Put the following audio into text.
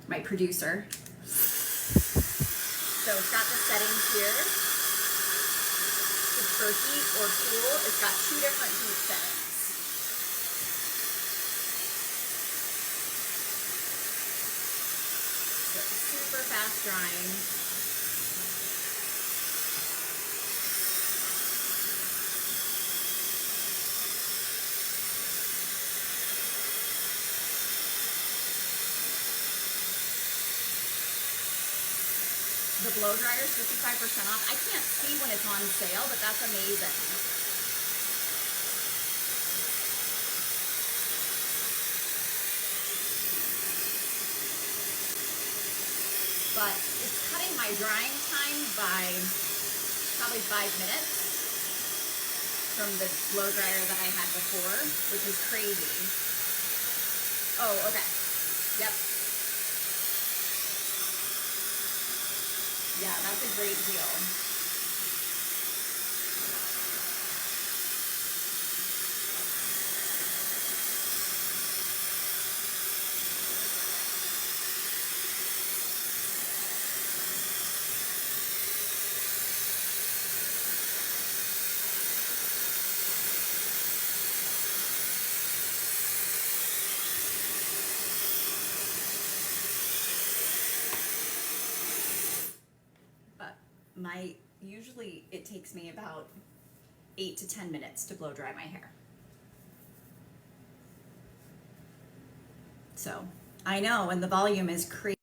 my producer. So it's got the settings here. It's for heat or cool. It's got 2 different heat settings. So it's super fast drying. The blow dryer is 55% off. I can't see when it's on sale, but that's amazing. But it's cutting my drying time by probably 5 minutes from the blow dryer that I had before, which is crazy. Oh, okay. Yep. Yeah, that's a great deal. Usually it takes me about 8 to 10 minutes to blow dry my hair. So I know, and the volume is crazy.